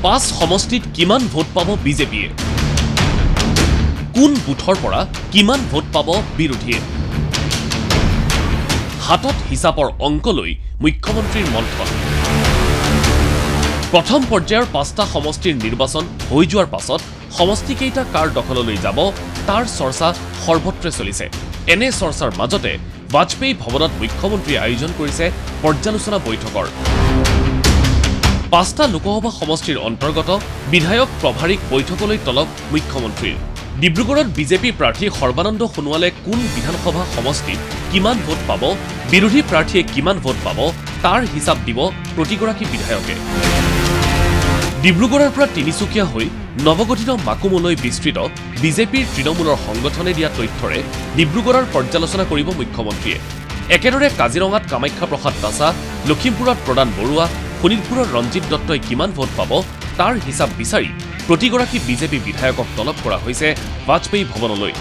5 সমষ্টিত কিমান ভোট পাব বিজেপিয়ে কোন বুথৰ পৰা কিমান ভোট পাব বিৰোধীয়ে হাতত হিচাপৰ অংক লৈ মুখ্যমন্ত্ৰীৰ মন্থন প্ৰথম পৰ্যায়ৰ 5টা সমষ্টিৰ নিৰ্বাচন হৈ যোৱাৰ পাছত সমষ্টি কেইটা কাৰ দখললৈ যাব তাৰ চৰ্চা সৰ্বত্ৰে চলিছে এনে চৰ্চাৰ মাজতে বাজপেয়ী ভৱনত মুখ্যমন্ত্ৰী আয়োজন কৰিছে পৰ্যালোচনা বৈঠকৰ 5টা লোকসভা সমষ্টিৰ অন্তৰ্গত বিধায়ক প্ৰভাৰীক বৈঠকলৈ তলব মুখ্যমন্ত্ৰীৰ ডিব্ৰুগড়ত বিজেপি প্ৰাৰ্থী সৰ্বানন্দ সোণোৱালে কোন বিধানসভা সমষ্টিত কিমান ভোট পাব বিৰোধী প্ৰাৰ্থীয়ে কিমান ভোট পাব তাৰ হিচাপ দিব প্ৰতিগৰাকী বিধায়কে ডিব্ৰুগড়ৰ পৰা তিনিচুকীয়া হৈ নৱগঠিত মাকুমলৈ বিস্তৃত বিজেপিৰ তৃণমূলৰ সংগঠনে দিয়া তথ্যৰে ডিব্ৰুগড়ৰ পৰ্যালোচনা কৰিব মুখ্যমন্ত্ৰীয়ে একেদৰে কাজিৰঙাত কামাখ্যা প্ৰসাদ দাসা লখিমপুৰত প্ৰদান বৰুৱা শোণিতপুৰৰ ৰঞ্জিত দত্তই কিমান ভোট পাব তাৰ হিচাপ বিচাৰি প্ৰতিগৰাকী বিজেপি বিধায়কক তলব কৰা হৈছে বাজপেয়ী ভৱনলৈ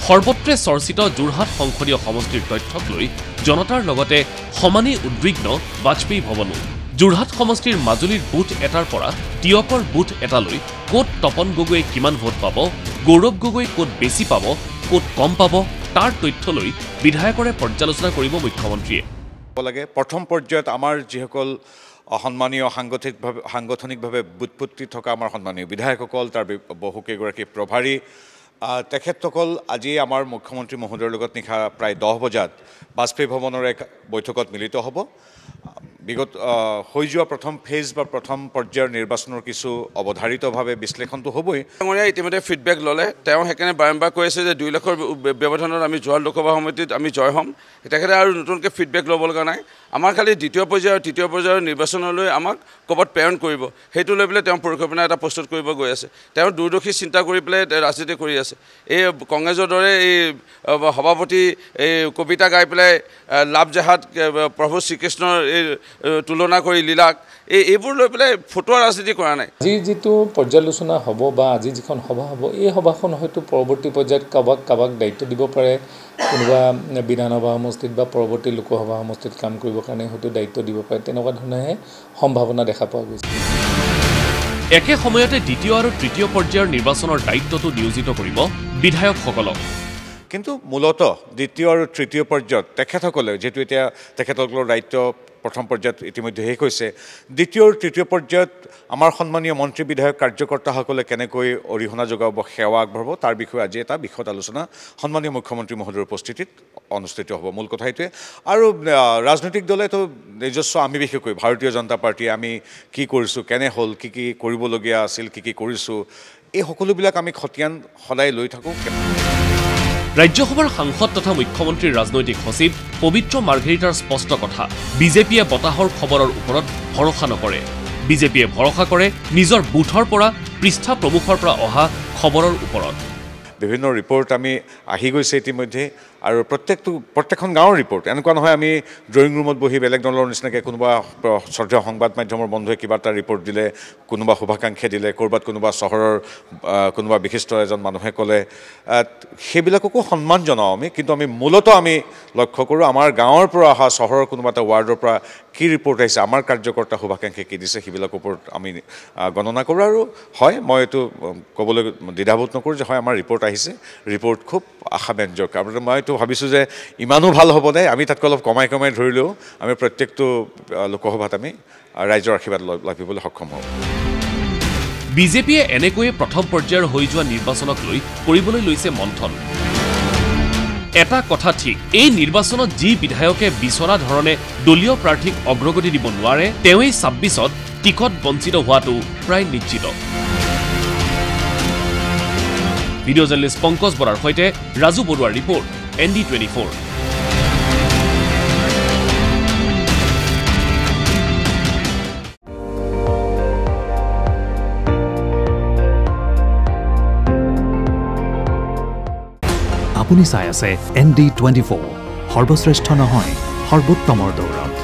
সৰ্বত্ৰে চৰ্চিত যোৰহাট সংসদীয় সমষ্টিৰ তথ্যক লৈ জনতাৰ লগতে সমানেই উদ্বিগ্ন বাজপেয়ী ভৱনো যোৰহাট সমষ্টিৰ মাজুলীৰ বুথ এটাৰ পৰা টিয়কৰ বুথ এটালৈ ক'ত তপন গগৈয়ে কিমান ভোট পাব গৌৰৱ গগৈ ক'ত বেছি পাব ক'ত কম পাব তাৰ তথ্য লৈ বিধায়কৰে পৰ্যালোচনা কৰিব মুখ্যমন্ত্ৰীয়ে লাগে প্ৰথম পৰ্যায়ত আমাৰ যিসকল সন্মানীয় সাংগঠনিকভাৱে বুটপুত্তি থকা আমাৰ সন্মানীয় বিধায়কসকল তাৰ বহুকেইগৰাকী প্ৰভাৰী তেখেতসকল আজি আমাৰ মুখ্যমন্ত্ৰী মহোদয়ৰ লগত নিশা প্ৰায় 10 বজাত বাজপেয়ী ভৱনৰ এক বৈঠকত মিলিত হ'ব বিগত হৈ যোৱা প্ৰথম ফেজ বা প্ৰথম পৰ্যায়ৰ নিৰ্বাচনৰ কিছু অৱধাৰিতভাৱে বিশ্লেষণটো হ'বই ডাঙৰীয়া ইতিমধ্যে ফিডবেক ল'লে তেওঁ সেইকাৰণে বাৰম্বাৰ কৈ আছে যে 2 লাখৰ ব্যৱধানত আমি যোৱা লোকসভা সমিতিত আমি জয় হ'ম তেখেতে আৰু নতুনকৈ ফিডবেক ল'ব লগা নাই আমাৰ খালি দ্বিতীয় পৰ্যায় আৰু তৃতীয় পৰ্যায়ৰ নিৰ্বাচনলৈ আমাক ক'ৰবাত প্ৰেৰণ কৰিব সেইটো লৈ পেলাই তেওঁ পৰিকল্পনা এটা প্ৰস্তুত কৰিব গৈ আছে তেওঁ দূৰদৰ্শী চিন্তা কৰি পেলাই ৰাজনীতি কৰি আছে এই কংগ্ৰেছৰ দৰে এই সভাপতি এই কবিতা গাই পেলাই লাভ জেহাদ প্ৰভু শ্ৰীকৃষ্ণৰ এই তুলনা কৰি লীলাক এইবোৰ লৈ পেলাই ফটোৱা ৰাজনীতি কৰা নাই আজি যিটো পৰ্যালোচনা হ'ব বা আজি যিখন সভা হ'ব এই সভাখন হয়তো পৰৱৰ্তী পৰ্যায়ত কাবাক দায়িত্ব দিব পাৰে কোনোবা বিধানসভা সমষ্টিত বা পৰৱৰ্তী লোকসভা সমষ্টিত কাম কৰিবৰ কাৰণে হয়তো দায়িত্ব দিব পাৰে তেনেকুৱা ধৰণেহে সম্ভাৱনা দেখা পোৱা গৈছে একে সময়তে দ্বিতীয় আৰু তৃতীয় পৰ্যায়ৰ নিৰ্বাচনৰ দায়িত্বটো নিয়োজিত কৰিব বিধায়কসকলক কিন্তু মূলতঃ দ্বিতীয় আৰু তৃতীয় পৰ্যায়ত তেখেতসকলে যেহেতু এতিয়া তেখেতসকলৰ দায়িত্ব প্ৰথম পৰ্যায়ত ইতিমধ্যে শেষ হৈছে দ্বিতীয় আৰু তৃতীয় পৰ্যায়ত আমাৰ সন্মানীয় মন্ত্ৰী বিধায়ক কাৰ্যকৰ্তাসকলে কেনেকৈ অৰিহণা যোগাব সেৱা আগবঢ়াব তাৰ বিষয়ে আজি এটা বিশদ আলোচনা সন্মানীয় মুখ্যমন্ত্ৰী মহোদয়ৰ উপস্থিতিত অনুষ্ঠিত হ'ব মূল কথা এইটোৱে আৰু ৰাজনৈতিক দলেতো নিজস্ব আমি বিশেষকৈ ভাৰতীয় জনতা পাৰ্টীয়ে আমি কি কৰিছোঁ কেনে হ'ল কি কৰিবলগীয়া আছিল কি কৰিছোঁ এই সকলোবিলাক আমি খতিয়ান সদায় লৈ থাকোঁ ৰাজ্যসভাৰ সাংসদ তথা মুখ্যমন্ত্ৰীৰ ৰাজনৈতিক সচিব পবিত্ৰ মাৰ্ঘেৰিটাৰ স্পষ্ট কথা বিজেপিয়ে বতাহৰ খবৰৰ ওপৰত ভৰসা নকৰে বিজেপিয়ে ভৰসা কৰে নিজৰ বুথৰ পৰা পৃষ্ঠা প্ৰমুখৰ পৰা অহা খবৰৰ ওপৰত বিভিন্ন ৰিপৰ্ট আমি আহি গৈছে ইতিমধ্যে আৰু প্ৰত্যেকখন গাঁৱৰ ৰিপৰ্ট এনেকুৱা নহয় আমি ড্ৰয়িং ৰুমত বহি বেলেগ দলৰ নিচিনাকৈ কোনোবা শ্ৰদ্ধেয় সংবাদ মাধ্যমৰ বন্ধুৱে কিবা এটা ৰিপৰ্ট দিলে কোনোবা শুভাকাংক্ষীয়ে দিলে ক'ৰবাত কোনোবা চহৰৰ কোনোবা বিশিষ্ট এজন মানুহে ক'লে সেইবিলাককো সন্মান জনাওঁ আমি কিন্তু আমি মূলতঃ আমি লক্ষ্য কৰোঁ আমাৰ গাঁৱৰ পৰা অহা চহৰৰ কোনোবা এটা ৱাৰ্ডৰ পৰা কি ৰিপৰ্ট আহিছে আমাৰ কাৰ্যকৰ্তা শুভাকাংক্ষীয়ে কি দিছে সেইবিলাকৰ ওপৰত আমি গণনা কৰোঁ আৰু হয় মই এইটো ক'বলৈ দ্বিধাবোধ নকৰোঁ যে হয় আমাৰ ৰিপৰ্ট আহিছে ৰিপৰ্ট খুব আশাব্যঞ্জক আৰু মই ভাবিছোঁ যে ইমানো ভাল হ'ব নাই আমি তাতকৈ অলপ কমাই ধৰিলেও আমি প্ৰত্যেকটো লোকসভাত আমি ৰাইজৰ আশীৰ্বাদ লাভিবলৈ সক্ষম হওঁ বিজেপিয়ে এনেকৈয়ে প্ৰথম পৰ্যায়ৰ হৈ যোৱা নিৰ্বাচনক লৈ কৰিবলৈ লৈছে মন্থন এটা কথা ঠিক এই নিৰ্বাচনত যি বিধায়কে বিচৰা ধৰণে দলীয় প্ৰাৰ্থীক অগ্ৰগতি দিব নোৱাৰে তেওঁই 26ত টিকট বঞ্চিত হোৱাটো প্ৰায় নিশ্চিত ভিডিঅ' জাৰ্নেলিষ্ট পংকজ বৰাৰ সৈতে ৰাজু বৰুৱাৰ ৰিপৰ্ট ND24 আপুনি চাই আছে ND24 সৰ্বশ্ৰেষ্ঠ নহয় সৰ্বোত্তমৰ দৌৰত